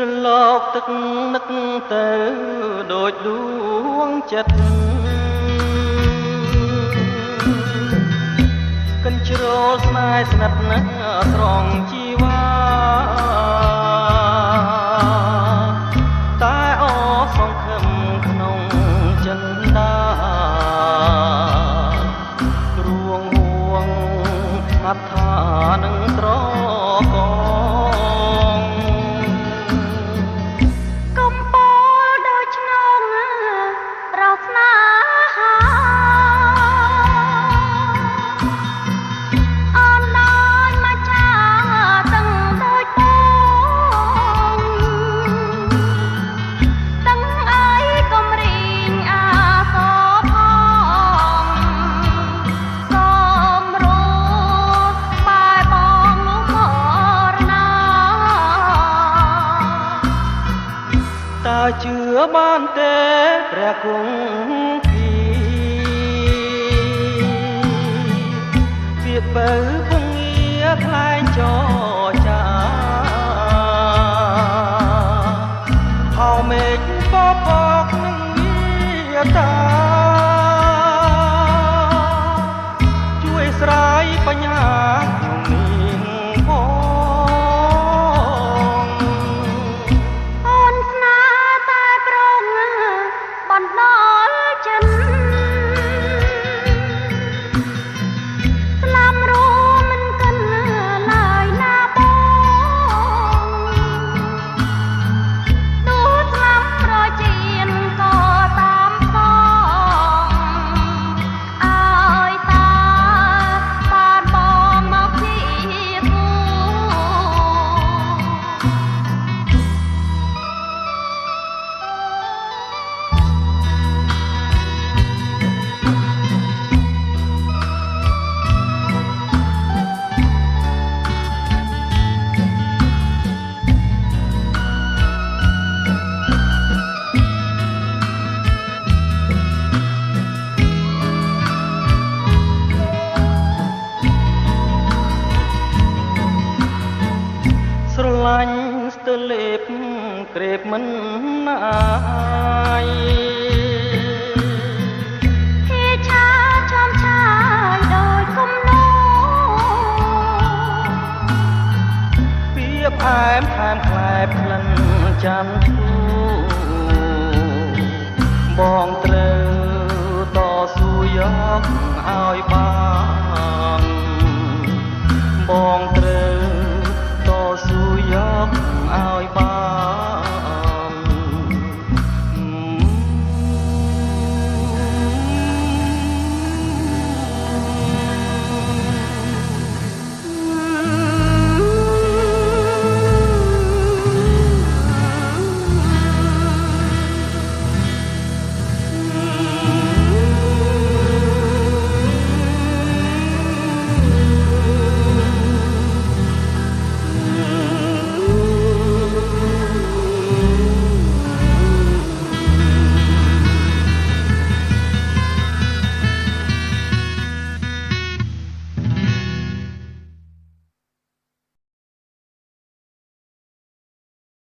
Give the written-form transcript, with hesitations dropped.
រលកទឹកនឹកទៅដូចដួងចិត្តកិនជ្រោលស្នេហ៍ស្និទ្ធណាស់ត្រង់ជីវ៉ាតែអសង្ឃឹមក្នុងចិន្តារួងហួងអត្ថានឹងត្រកងកំពូលដូចឆ្នងរកស្នេហាអនឡាញមកចាតឹងដូចពងតឹងអីកំរីងអាសផងសំរោបែបងនោះមរណាតើជឿបានទេព្រះគង្គាពាក្យបើពងាថ្លែងចរចាហៅមេឃបបកនឹងវាតាជួយស្រាយបញ្ហាក្នុងនាងផងអូនស្នេហ៍តែប្រងបណ្ដោយចិនស្លាប់រួមមិនកិនឡើយណាបងទូស្លាប់ប្រជៀនក៏តាមសងឲ្យតាបានបងមកជាគូស្រឡាញ់ស្ទើលេបក្រេបមិនអាយគេឆាចំឆាយដោយគំនោពីផ្អែមថែមខ្លែបក្លិនច័ន្ទធូបងត្រូវតស៊ូយកឲ្យបានបងត្រូវតស៊ូយកឲ្យបាន